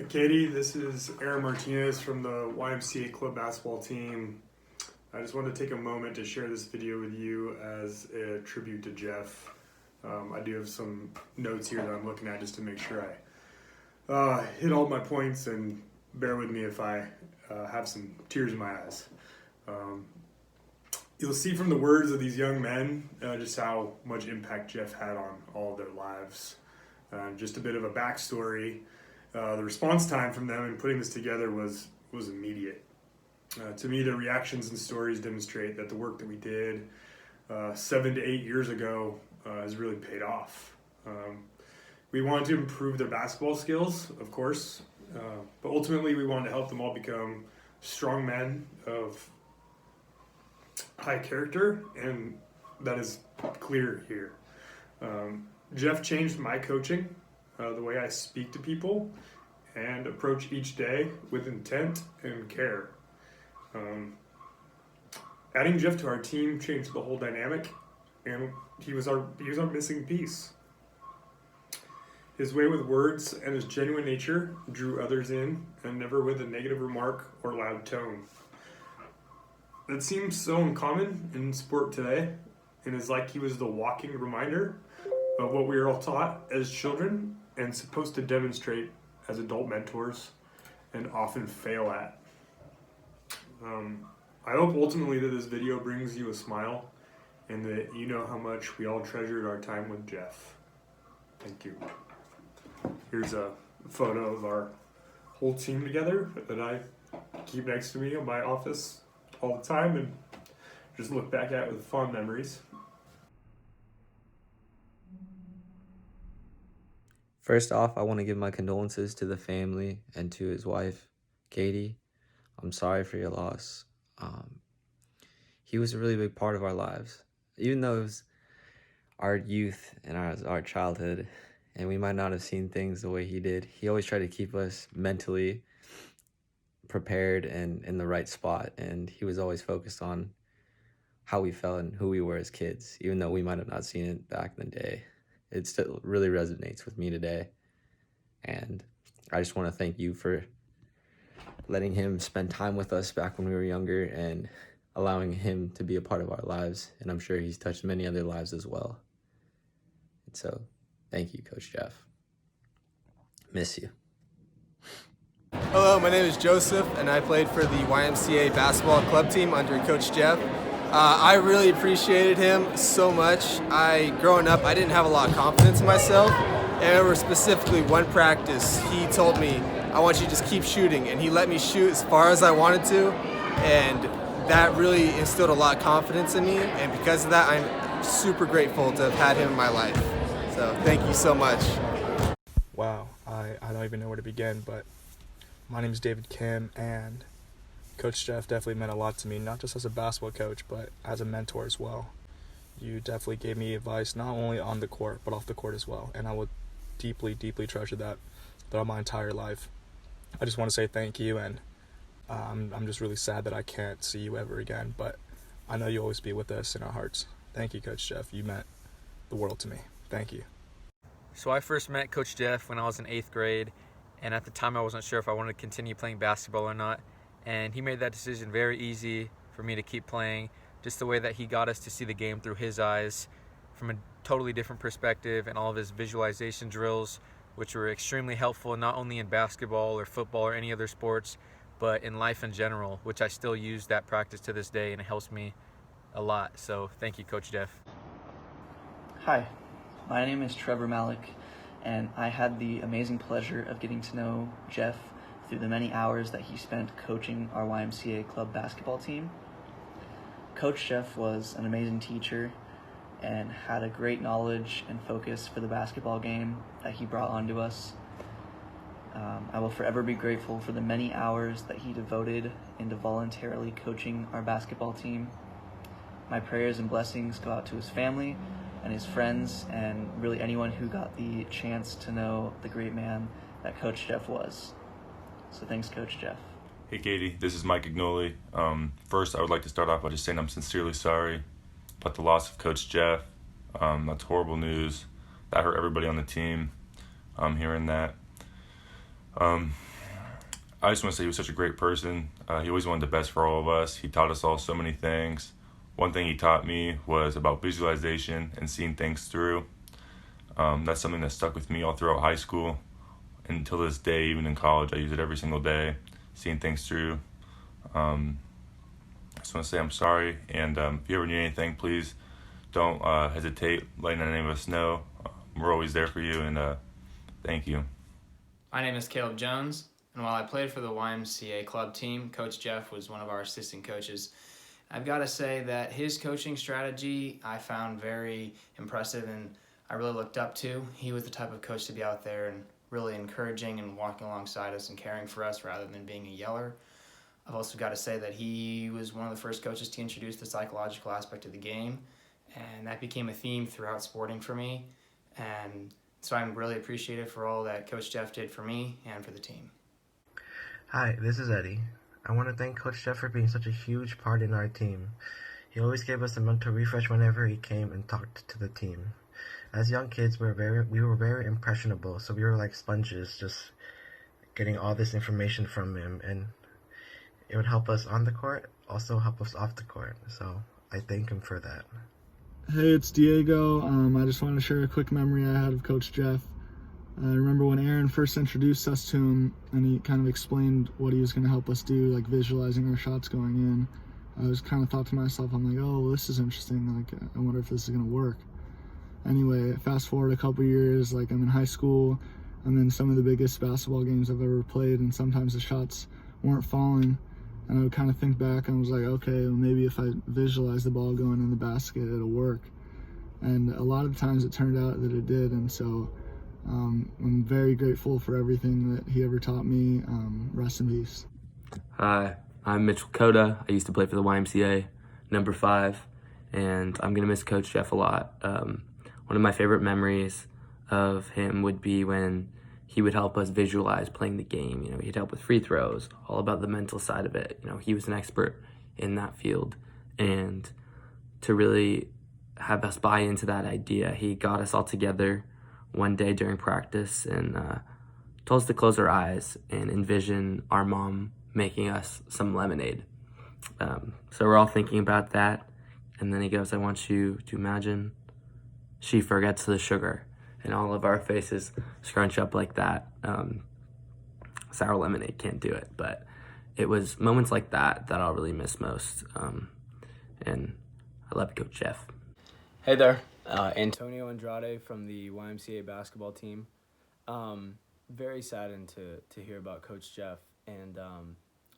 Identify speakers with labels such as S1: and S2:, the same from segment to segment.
S1: Katie, this is Aaron Martinez from the YMCA club basketball team. I just wanted to take a moment to share this video with you as a tribute to Jeff. I do have some notes here that I'm looking at just to make sure I hit all my points, and bear with me if I have some tears in my eyes. You'll see from the words of these young men just how much impact Jeff had on all of their lives. Just a bit of a backstory. The response time from them in putting this together was immediate. To me, the reactions and stories demonstrate that the work that we did 7 to 8 years ago has really paid off. We wanted to improve their basketball skills, of course, but ultimately we wanted to help them all become strong men of high character, and that is clear here. Jeff changed my coaching, the way I speak to people and approach each day with intent and care. Adding Jeff to our team changed the whole dynamic, and he was our missing piece. His way with words and his genuine nature drew others in, and never with a negative remark or loud tone. That seems so uncommon in sport today, and is like he was the walking reminder of what we are all taught as children and supposed to demonstrate as adult mentors and often fail at. I hope ultimately that this video brings you a smile and that you know how much we all treasured our time with Jeff. Thank you. Here's a photo of our whole team together that I keep next to me in my office all the time and just look back at with fond memories.
S2: First off, I want to give my condolences to the family and to his wife, Katie. I'm sorry for your loss. He was a really big part of our lives. Even though it was our youth and our childhood, and we might not have seen things the way he did, he always tried to keep us mentally prepared and in the right spot. And he was always focused on how we felt and who we were as kids, even though we might have not seen it back in the day. It still really resonates with me today. And I just want to thank you for letting him spend time with us back when we were younger and allowing him to be a part of our lives. And I'm sure he's touched many other lives as well. And so thank you, Coach Jeff. Miss you.
S3: Hello, my name is Joseph, and I played for the YMCA basketball club team under Coach Jeff. I really appreciated him so much. Growing up, I didn't have a lot of confidence in myself. And I remember specifically one practice, he told me, I want you to just keep shooting. And he let me shoot as far as I wanted to. And that really instilled a lot of confidence in me. And because of that, I'm super grateful to have had him in my life. So thank you so much.
S4: Wow, I don't even know where to begin, but my name is David Kim, and Coach Jeff definitely meant a lot to me, not just as a basketball coach, but as a mentor as well. You definitely gave me advice not only on the court, but off the court as well, and I will deeply, deeply treasure that throughout my entire life. I just want to say thank you, and I'm just really sad that I can't see you ever again, but I know you'll always be with us in our hearts. Thank you, Coach Jeff. You meant the world to me. Thank you.
S5: So I first met Coach Jeff when I was in 8th grade, and at the time I wasn't sure if I wanted to continue playing basketball or not. And he made that decision very easy for me to keep playing, just the way that he got us to see the game through his eyes from a totally different perspective, and all of his visualization drills, which were extremely helpful not only in basketball or football or any other sports, but in life in general, which I still use that practice to this day, and it helps me a lot. So thank you, Coach Jeff.
S6: Hi, my name is Trevor Malik, and I had the amazing pleasure of getting to know Jeff through the many hours that he spent coaching our YMCA club basketball team. Coach Jeff was an amazing teacher and had a great knowledge and focus for the basketball game that he brought onto us. I will forever be grateful for the many hours that he devoted into voluntarily coaching our basketball team. My prayers and blessings go out to his family and his friends, and really anyone who got the chance to know the great man that Coach Jeff was. So thanks, Coach Jeff.
S7: Hey Katie, this is Mike Ignoli. First, I would like to start off by just saying I'm sincerely sorry about the loss of Coach Jeff. That's horrible news. That hurt everybody on the team. Hearing that. I just want to say he was such a great person. He always wanted the best for all of us. He taught us all so many things. One thing he taught me was about visualization and seeing things through. That's something that stuck with me all throughout high school. And until this day, even in college, I use it every single day, seeing things through. I just want to say I'm sorry. And if you ever need anything, please don't hesitate letting any of us know. We're always there for you, and thank you.
S8: My name is Caleb Jones, and while I played for the YMCA club team, Coach Jeff was one of our assistant coaches. I've got to say that his coaching strategy I found very impressive and I really looked up to. He was the type of coach to be out there and really encouraging and walking alongside us and caring for us rather than being a yeller. I've also got to say that he was one of the first coaches to introduce the psychological aspect of the game, and that became a theme throughout sporting for me. And so I'm really appreciative for all that Coach Jeff did for me and for the team.
S9: Hi, this is Eddie. I want to thank Coach Jeff for being such a huge part in our team. He always gave us a mental refresh whenever he came and talked to the team. As young kids, we were very impressionable, so we were like sponges, just getting all this information from him, and it would help us on the court, also help us off the court. So I thank him for that.
S4: Hey, it's Diego. I just wanted to share a quick memory I had of Coach Jeff. I remember when Aaron first introduced us to him and he kind of explained what he was going to help us do, like visualizing our shots going in. I was kind of thought to myself, I'm like, oh, well, this is interesting. Like, I wonder if this is going to work. Anyway, fast forward a couple years, like I'm in high school. I'm in some of the biggest basketball games I've ever played, and sometimes the shots weren't falling. And I would kind of think back and was like, okay, well, maybe if I visualize the ball going in the basket, it'll work. And a lot of times it turned out that it did. And so I'm very grateful for everything that he ever taught me. Rest in peace.
S10: Hi, I'm Mitchell Coda. I used to play for the YMCA, number 5, and I'm going to miss Coach Jeff a lot. One of my favorite memories of him would be when he would help us visualize playing the game. You know, he'd help with free throws, all about the mental side of it. You know, he was an expert in that field. And to really have us buy into that idea, he got us all together one day during practice and told us to close our eyes and envision our mom making us some lemonade. So we're all thinking about that. And then he goes, I want you to imagine she forgets the sugar. And all of our faces scrunch up like that. Sour lemonade can't do it. But it was moments like that that I'll really miss most. And I love Coach Jeff.
S11: Hey there, Antonio Andrade from the YMCA basketball team. Very saddened to hear about Coach Jeff, and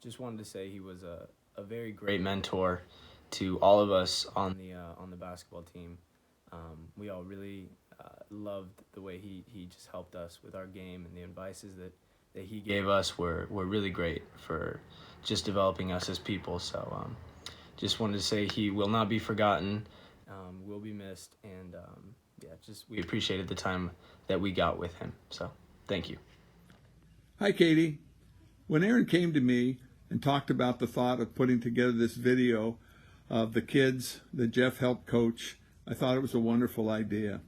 S11: just wanted to say he was a very great mentor to all of us on the basketball team. We all really loved the way he just helped us with our game, and the advices that he gave us were really great for just developing us as people. So just wanted to say he will not be forgotten, will be missed, and we appreciated the time that we got with him. So thank you.
S12: Hi, Katie. When Aaron came to me and talked about the thought of putting together this video of the kids that Jeff helped coach, I thought it was a wonderful idea.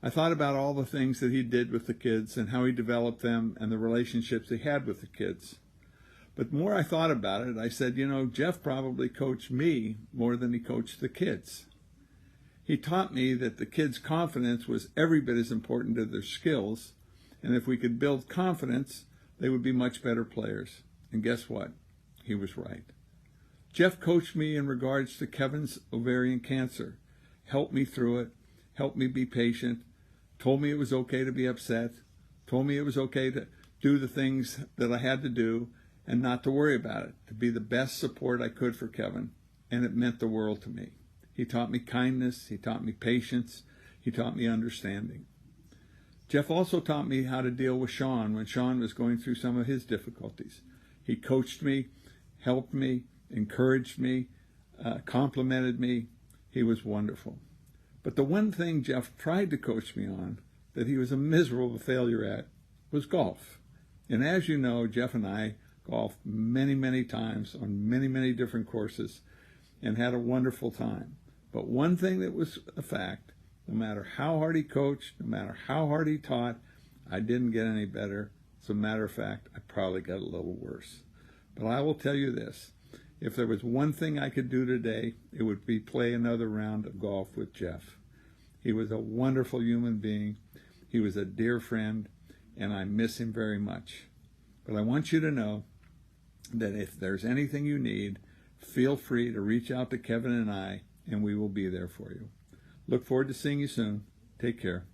S12: I thought about all the things that he did with the kids and how he developed them and the relationships he had with the kids. But the more I thought about it, I said, Jeff probably coached me more than he coached the kids. He taught me that the kids' confidence was every bit as important as their skills, and if we could build confidence, they would be much better players. And guess what? He was right. Jeff coached me in regards to Kevin's ovarian cancer, helped me through it, helped me be patient, told me it was okay to be upset, told me it was okay to do the things that I had to do and not to worry about it, to be the best support I could for Kevin, and it meant the world to me. He taught me kindness, he taught me patience, he taught me understanding. Jeff also taught me how to deal with Sean when Sean was going through some of his difficulties. He coached me, helped me, encouraged me, complimented me. He was wonderful. But the one thing Jeff tried to coach me on that he was a miserable failure at was golf. And as you know, Jeff and I golfed many, many times on many, many different courses and had a wonderful time. But one thing that was a fact, no matter how hard he coached, no matter how hard he taught, I didn't get any better. As a matter of fact, I probably got a little worse. But I will tell you this. If there was one thing I could do today, it would be play another round of golf with Jeff. He was a wonderful human being. He was a dear friend, and I miss him very much. But I want you to know that if there's anything you need, feel free to reach out to Kevin and I, and we will be there for you. Look forward to seeing you soon. Take care.